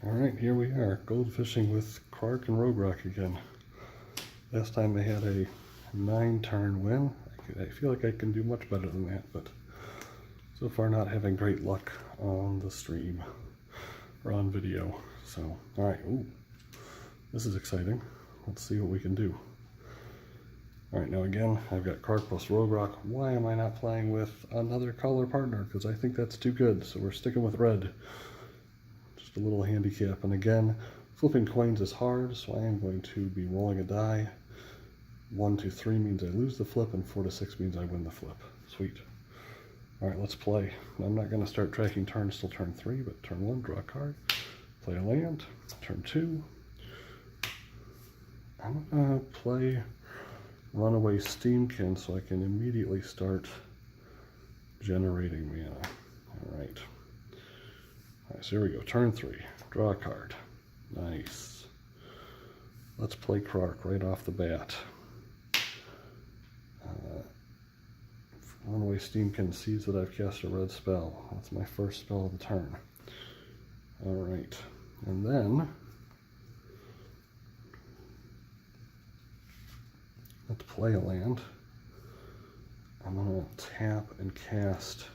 Alright, here we are, gold fishing with Krark and Rograhk again. Last time I had a 9-turn win. I feel like I can do much better than that, but so far not having great luck on the stream or on video. So, alright, ooh, this is exciting. Let's see what we can do. Alright, now again, I've got Krark plus Rograhk. Why am I not playing with another color partner? Because I think that's too good, so we're sticking with red. Just a little handicap, and again, flipping coins is hard, so I am going to be rolling a die. 1 to 3 means I lose the flip, and 4 to 6 means I win the flip. Sweet. Alright, let's play. I'm not going to start tracking turns till turn 3, but turn 1, draw a card, play a land. Turn 2, I'm going to play Runaway Steamkin so I can immediately start generating mana. Alright. Alright, so here we go. Turn 3, draw a card. Nice. Let's play Krark right off the bat. Runaway Steamkin sees that I've cast a red spell. That's my first spell of the turn. Alright, and then let's play a land. I'm going to tap and cast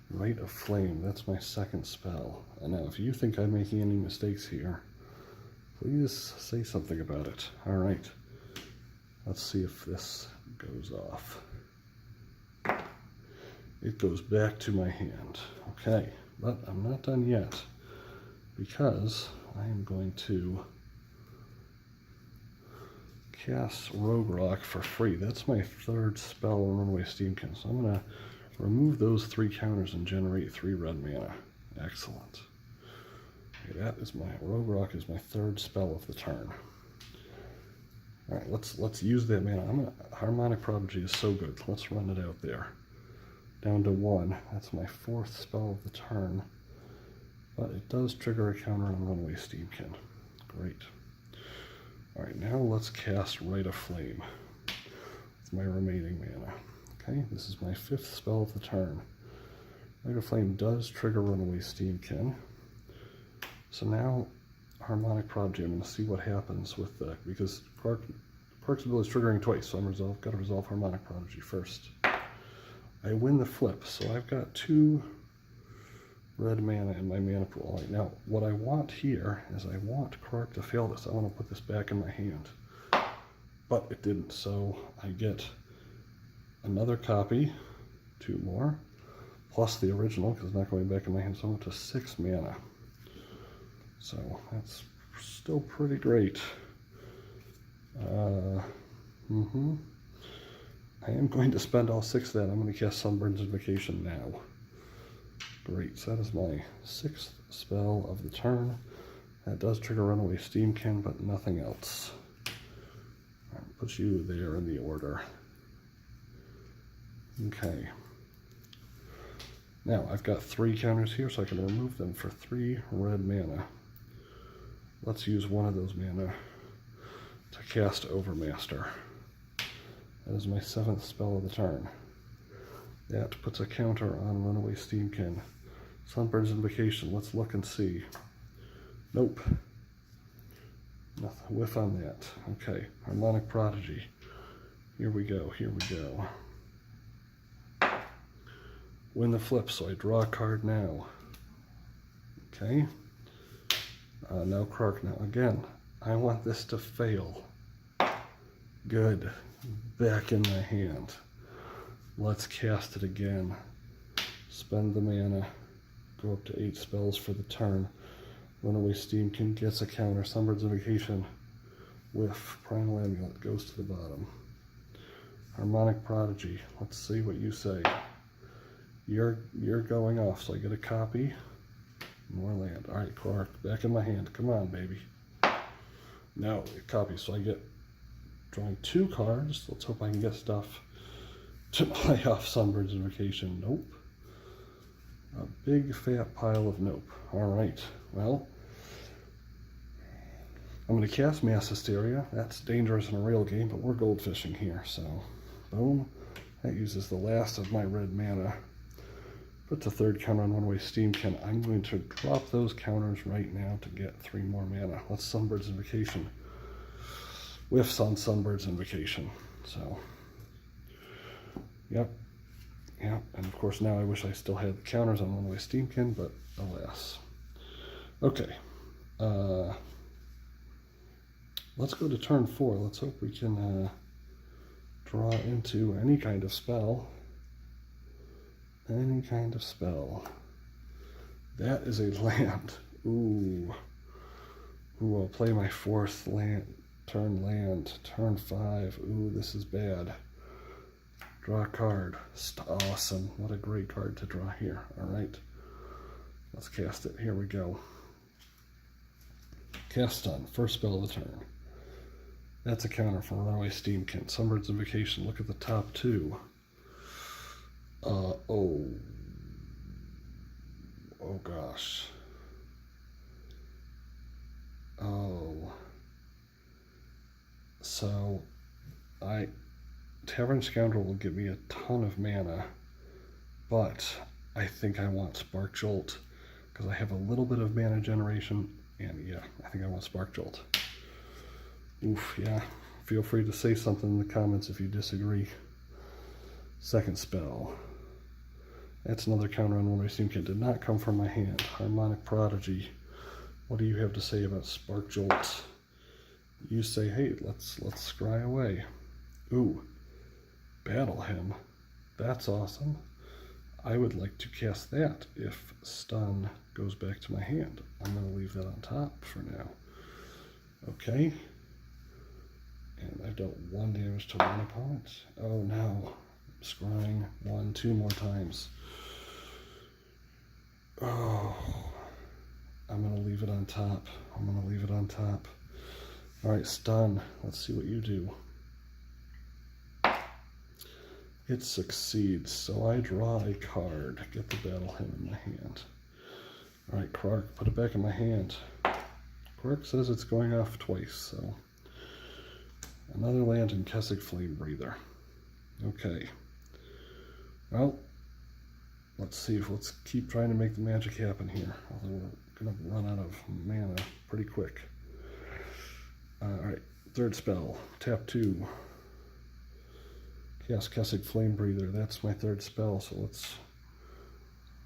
Rite of Flame. That's my second spell. And now if you think I'm making any mistakes here, please say something about it. Alright, let's see if this goes off. It goes back to my hand. Okay, but I'm not done yet, because I am going to cast Rograhk for free. That's my third spell on Runaway Steamkin, so I'm going to remove those 3 counters and generate 3 red mana. Excellent. Okay, that is my Rograhk is my third spell of the turn. All right, let's use that mana. Harmonic Prodigy is so good. Let's run it out there. Down to 1. That's my 4th spell of the turn, but it does trigger a counter on Runaway Steamkin. Great. All right, now let's cast Rite of Flame. It's my remaining mana. Okay, this is my 5th spell of the turn. Rite of Flame does trigger Runaway Steamkin. So now Harmonic Prodigy, I'm going to see what happens with the, because Krark's ability is triggering twice, so I've got to resolve Harmonic Prodigy first. I win the flip, so I've got 2 red mana in my mana pool. Right, now, what I want here is I want Krark to fail this. I want to put this back in my hand. But it didn't, so I get another copy, 2 more, plus the original, because it's not going back in my hand, so I'm up to 6 mana. So that's still pretty great. I am going to spend all 6 of that. I'm going to cast Sunburn's Invocation now. Great, so that is my 6th spell of the turn. That does trigger Runaway Steamkin, but nothing else. I'll put you there in the order. Okay. Now, I've got 3 counters here, so I can remove them for 3 red mana. Let's use one of those mana to cast Overmaster. That is my 7th spell of the turn. That puts a counter on Runaway Steamkin. Sunburn's Invocation, let's look and see. Nope. Nothing. Whiff on that. Okay, Harmonic Prodigy. Here we go, here we go. Win the flip, so I draw a card now. Okay. Now Krark. Now again, I want this to fail. Good. Back in my hand. Let's cast it again. Spend the mana. Go up to 8 spells for the turn. Runaway Steamkin gets a counter. Sunburn's Invocation with Primal Amulet goes to the bottom. Harmonic Prodigy. Let's see what you say. You're going off, so I get a copy. More land. Alright, Krark, back in my hand. Come on, baby. No, a copy, so I get drawing 2 cards. Let's hope I can get stuff to play off Sunburn's Invocation. Nope. A big fat pile of nope. Alright, well, I'm going to cast Mass Hysteria. That's dangerous in a real game, but we're gold fishing here, so boom. That uses the last of my red mana Put the third counter on one-way steamkin. I'm going to drop those counters right now to get 3 more mana. Let's Sunbird's Invocation. Whiffs on Sunbird's Invocation. So, yep. And of course now I wish I still had the counters on one-way steamkin, but alas. Okay. Let's go to turn 4. Let's hope we can draw into any kind of spell. Any kind of spell. That is a land. Ooh. Ooh, I'll play my 4th land. Turn 5. Ooh, this is bad. Draw a card. Awesome. What a great card to draw here. Alright. Let's cast it. Here we go. Cast done. First spell of the turn. That's a counter from Runaway Steamkin. Sunbird's Invocation. Look at the top 2. Oh gosh. Oh. So, Tavern Scoundrel will give me a ton of mana, but I think I want Spark Jolt, because I have a little bit of mana generation, and yeah, I think I want Spark Jolt. Oof, yeah. Feel free to say something in the comments if you disagree. Second spell. That's another counter on one-way steamkin. Did not come from my hand. Harmonic Prodigy. What do you have to say about Spark Jolt? You say, hey, let's scry away. Ooh, Battle Hymn. That's awesome. I would like to cast that if stun goes back to my hand. I'm going to leave that on top for now. Okay. And I've dealt 1 damage to one opponent. Oh no. I'm scrying 2 more times. Oh. I'm going to leave it on top. Alright, stun. Let's see what you do. It succeeds, so I draw a card. Get the Battle Hymn in my hand. Alright, Krark, put it back in my hand. Krark says it's going off twice, so... Another land in Kessig Flame Breather. Okay. Well, let's keep trying to make the magic happen here. Although we're going to run out of mana pretty quick. Alright, third spell. Tap 2. Cast Kessig Flame Breather. That's my third spell, so let's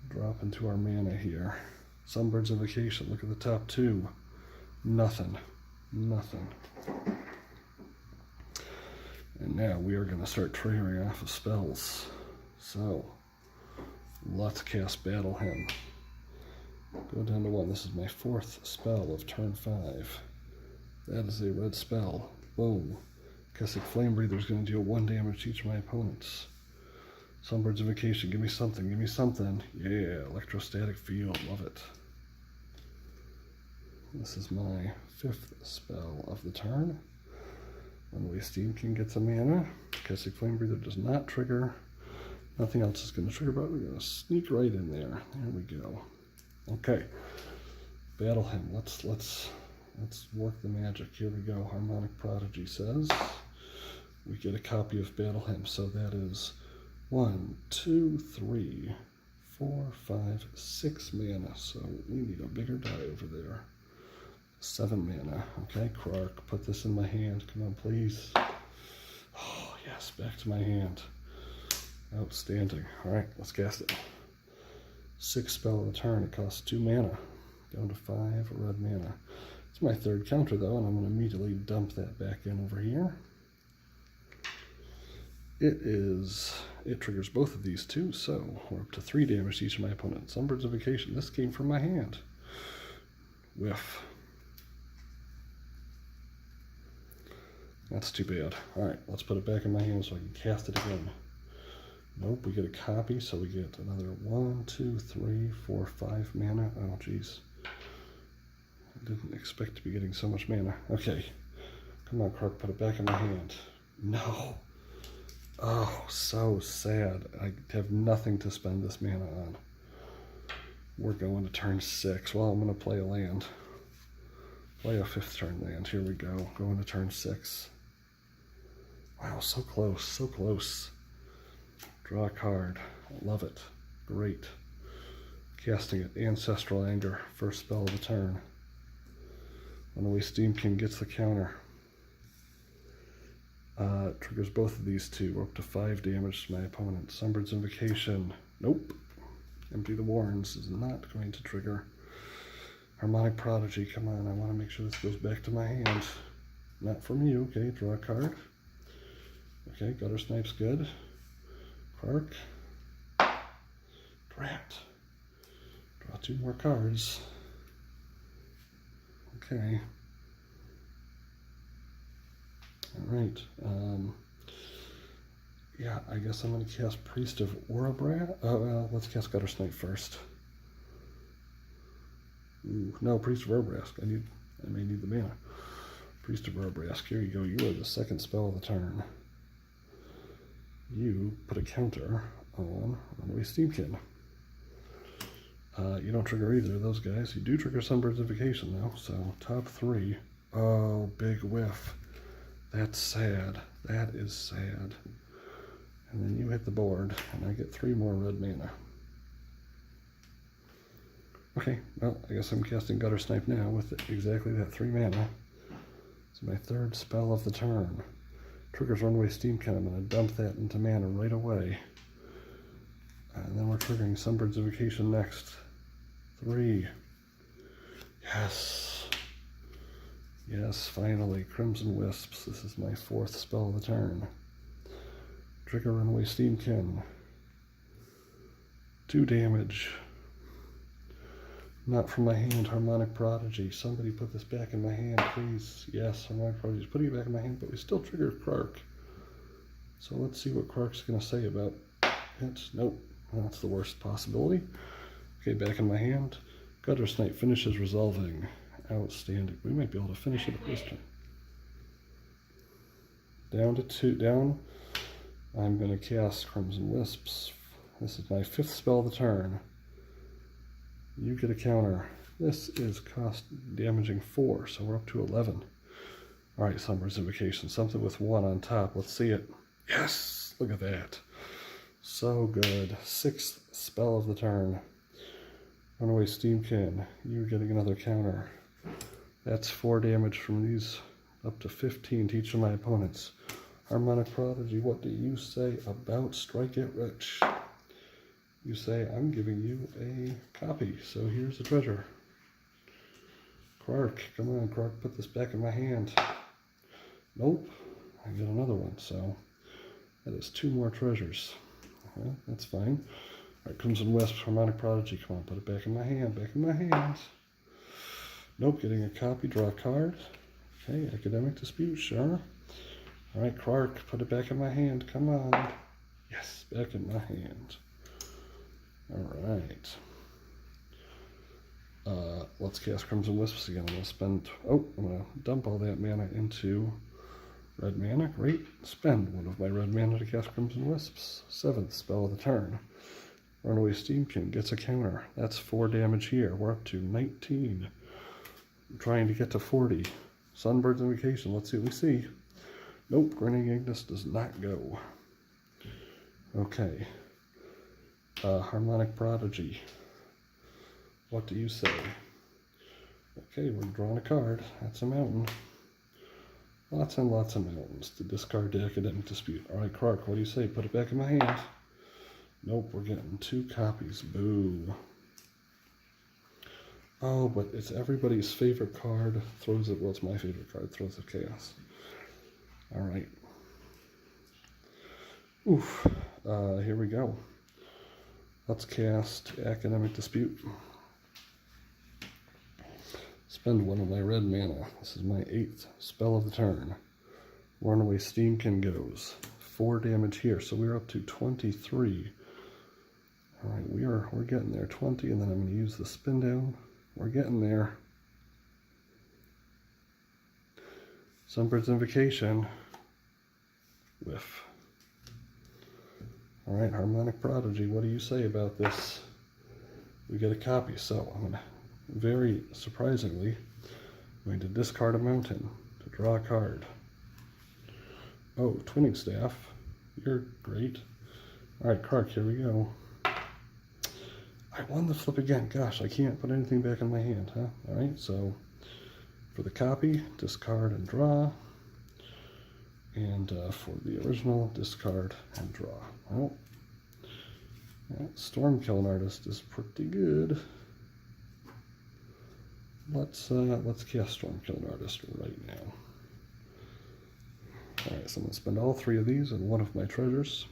drop into our mana here. Sunbird's Invocation. Look at the top 2. Nothing. And now we are going to start triggering off of spells. So, let's cast Battle Hymn. Go down to 1. This is my 4th spell of turn 5. That is a red spell. Boom. Kessig Flame Breather is going to deal 1 damage to each of my opponents. Sunbird's Invocation. Give me something. Yeah, Electrostatic Field. Love it. This is my 5th spell of the turn. One-way Steamkin gets a mana. Kessig Flame Breather does not trigger. Nothing else is going to trigger, but we're going to sneak right in there. There we go. Okay. Battle Hymn. Let's work the magic. Here we go. Harmonic Prodigy says we get a copy of Battle Hymn. So that is 1, 2, 3, 4, 5, 6 mana. So we need a bigger die over there. 7 mana. Okay, Krark, put this in my hand. Come on, please. Oh, yes, back to my hand. Outstanding. Alright, let's cast it. 6th spell of the turn. It costs 2 mana. Down to 5 red mana. It's my 3rd counter, though, and I'm going to immediately dump that back in over here. It triggers both of these too, so we're up to 3 damage to each of my opponents. Sunbird's Invocation. This came from my hand. Whiff. That's too bad. Alright, let's put it back in my hand so I can cast it again. Nope, we get a copy, so we get another 1, 2, 3, 4, 5 mana. Oh, jeez. I didn't expect to be getting so much mana. Okay. Come on, Krark, put it back in my hand. No. Oh, so sad. I have nothing to spend this mana on. We're going to turn 6. Well, I'm going to play a land. Play a 5th turn land. Here we go. Going to turn 6. Wow, so close, so close. Draw a card. Love it. Great. Casting it, Ancestral Anger, first spell of the turn. Runaway Steam King gets the counter. Triggers both of these two. We're up to 5 damage to my opponent. Sunbird's Invocation. Nope. Empty the Warrens is not going to trigger. Harmonic Prodigy. Come on, I want to make sure this goes back to my hand. Not from you. Okay, draw a card. Okay, Gutter Snipe's good. Krark. Drat. Draw 2 more cards. Okay. Alright. Yeah, I guess I'm going to cast Priest of Orabrat. Let's cast Gutter Snipe first. Ooh, no, Priest of Rograhk. I may need the mana. Priest of Rograhk. Here you go. You are the second spell of the turn. You put a counter on Runaway Steamkin. You don't trigger either of those guys. You do trigger Sunbird's Invocation though, so top 3. Oh, big whiff. That's sad. That is sad. And then you hit the board, and I get 3 more red mana. Okay, well, I guess I'm casting Gutter Snipe now with exactly that 3 mana. It's my 3rd spell of the turn. Triggers Runaway Steamkin. I'm going to dump that into mana right away. And then we're triggering Sunbird's Invocation next. 3. Yes. Yes, finally. Crimson Wisps. This is my 4th spell of the turn. Trigger Runaway Steamkin. 2 damage. Not from my hand. Harmonic Prodigy. Somebody put this back in my hand, please. Yes, Harmonic Prodigy is putting it back in my hand, but we still trigger Krark. So let's see what Krark's going to say about it. Nope. That's the worst possibility. Okay, back in my hand. Gutter Snipe finishes resolving. Outstanding. We might be able to finish it this turn. Down to 2. Down. I'm going to cast Crimson Wisps. This is my 5th spell of the turn. You get a counter. This is cost damaging 4, so we're up to 11. Alright, Sunbird's Invocation. Something with 1 on top. Let's see it. Yes! Look at that. So good. 6th spell of the turn. Runaway Steamkin. You're getting another counter. That's 4 damage from these up to 15 to each of my opponents. Harmonic Prodigy, what do you say about Strike It Rich? You say, I'm giving you a copy, so here's the treasure. Krark, come on, Krark, put this back in my hand. Nope, I get another one, so that is 2 more treasures. That's fine. Alright, Crimson Wisp, Harmonic Prodigy, come on, put it back in my hand, back in my hand. Nope, getting a copy, draw a card. Okay, Academic Dispute, sure. Alright, Krark, put it back in my hand, come on. Yes, back in my hand. Alright. Let's cast Crimson Wisps again. I'm going to spend... Oh, I'm going to dump all that mana into red mana. Great. Spend 1 of my red mana to cast Crimson Wisps. 7th spell of the turn. Runaway Steamkin gets a counter. That's 4 damage here. We're up to 19. I'm trying to get to 40. Sunbird's Invocation. Let's see what we see. Nope. Grinning Ignis does not go. Okay. Harmonic Prodigy. What do you say? Okay, we're drawing a card. That's a mountain. Lots and lots of mountains to discard the Academic Dispute. Alright, Krark, what do you say? Put it back in my hand. Nope, we're getting 2 copies. Boo. Oh, but it's everybody's favorite card. Throws it, well, it's my favorite card. Throws of Chaos. Alright. Oof. Here we go. Let's cast Academic Dispute. Spend 1 of my red mana. This is my 8th spell of the turn. Runaway Steamkin goes. 4 damage here, so we're up to 23. Alright, we're getting there. 20, and then I'm going to use the spin down. We're getting there. Sunbird's Invocation. Whiff. Alright, Harmonic Prodigy, what do you say about this? We get a copy, so I'm going to, very surprisingly, I'm going to discard a mountain to draw a card. Oh, Twinning Staff. You're great. Alright, Krark, here we go. I I won the flip again. Gosh, I can't put anything back in my hand, huh? All right, so for the copy, discard and draw. And for the original, discard and draw. Well, that Storm Killing Artist is pretty good. Let's cast Storm Killing Artist right now. All right, so I'm gonna spend all 3 of these in one of my treasures.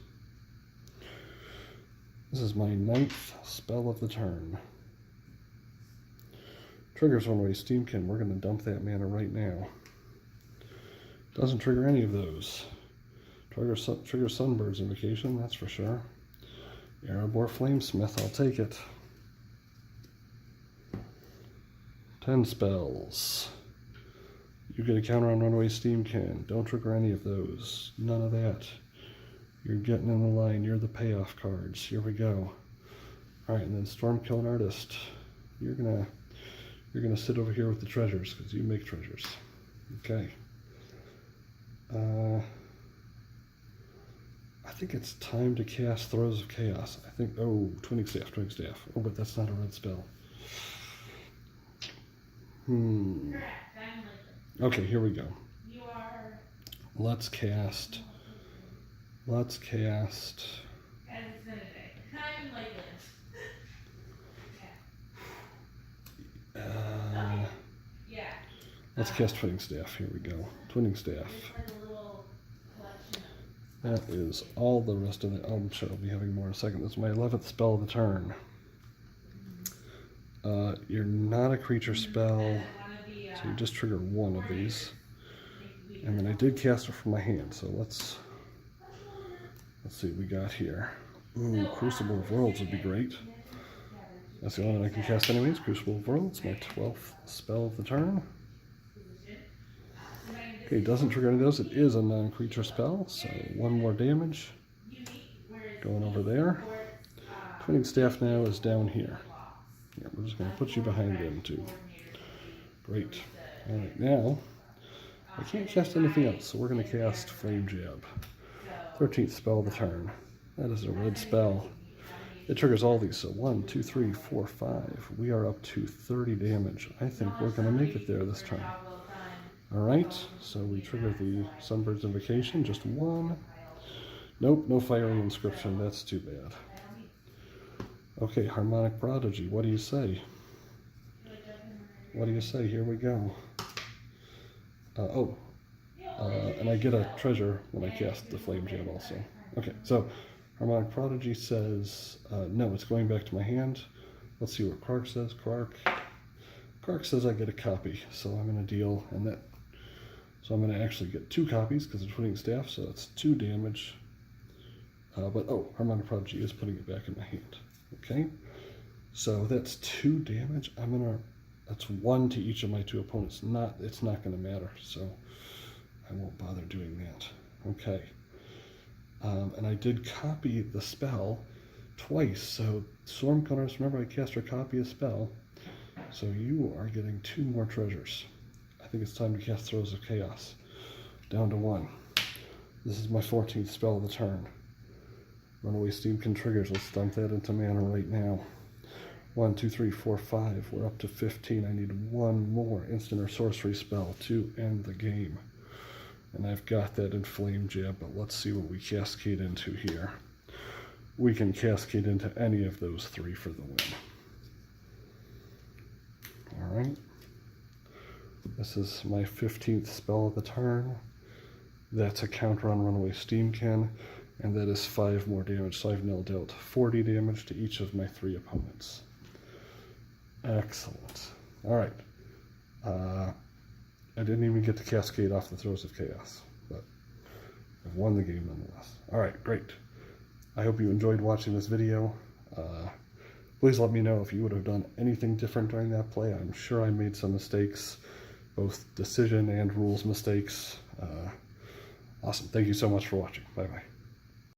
This is my 9th spell of the turn. Triggers one-way Steamkin. We're gonna dump that mana right now. Doesn't trigger any of those. Trigger Sunbird's Invocation, that's for sure. Erebor Flamesmith, I'll take it. 10 spells. You get a counter on Runaway Steamkin. Don't trigger any of those. None of that. You're getting in the line. You're the payoff cards. Here we go. Alright, and then Storm Killing Artist. You're gonna sit over here with the treasures, because you make treasures. Okay. I think it's time to cast Throes of Chaos. I think, oh, Twinning Staff. Oh, but that's not a red spell. Okay, here we go. Let's cast. Let's cast Twinning Staff. Here we go. Twinning Staff. That is all the rest of it. I'm sure I'll be having more in a second. This is my 11th spell of the turn. You're not a creature spell, so you just trigger 1 of these. And then I did cast it from my hand, so let's see what we got here. Ooh, Crucible of Worlds would be great. That's the only one I can cast anyways. Crucible of Worlds, my 12th spell of the turn. Okay, it doesn't trigger any of those. It is a non-creature spell, so 1 more damage. Going over there. Twinning Staff now is down here. Yeah, we're just going to put you behind them too. Great. Alright, now, I can't cast anything else, so we're going to cast Flame Jab. 13th spell of the turn. That is a red spell. It triggers all these, so 1, 2, 3, 4, 5. We are up to 30 damage. I think we're going to make it there this turn. Alright, so we trigger the Sunbird's Invocation, just 1. Nope, no Fiery Inscription, that's too bad. Okay, Harmonic Prodigy, what do you say? What do you say? Here we go. And I get a treasure when I cast the Flame Jab also. Okay, so Harmonic Prodigy says, no, it's going back to my hand. Let's see what Krark says. Krark says I get a copy, so I'm going to deal, and that. So I'm going to actually get 2 copies because of Twinning Staff, so that's 2 damage. But Harmonic Prodigy is putting it back in my hand. Okay, so that's 2 damage. That's 1 to each of my 2 opponents. It's not going to matter, so I won't bother doing that. Okay, and I did copy the spell twice. So Storm Cutters, remember I cast her copy a spell. So you are getting 2 more treasures. I think it's time to cast Throes of Chaos. Down to 1. This is my 14th spell of the turn. Runaway Steamkin triggers. Let's dump that into mana right now. 1, 2, 3, 4, 5. We're up to 15. I need 1 more instant or sorcery spell to end the game. And I've got that in Flame Jab, but let's see what we cascade into here. We can cascade into any of those 3 for the win. Alright. This is my 15th spell of the turn. That's a counter on Runaway Steamkin, and that is 5 more damage. So I've now dealt 40 damage to each of my 3 opponents. Excellent. Alright. I didn't even get to cascade off the Throes of Chaos, but I've won the game nonetheless. Alright, great. I hope you enjoyed watching this video. Please let me know if you would have done anything different during that play. I'm sure I made some mistakes, both decision and rules mistakes. Awesome. Thank you so much for watching. Bye-bye.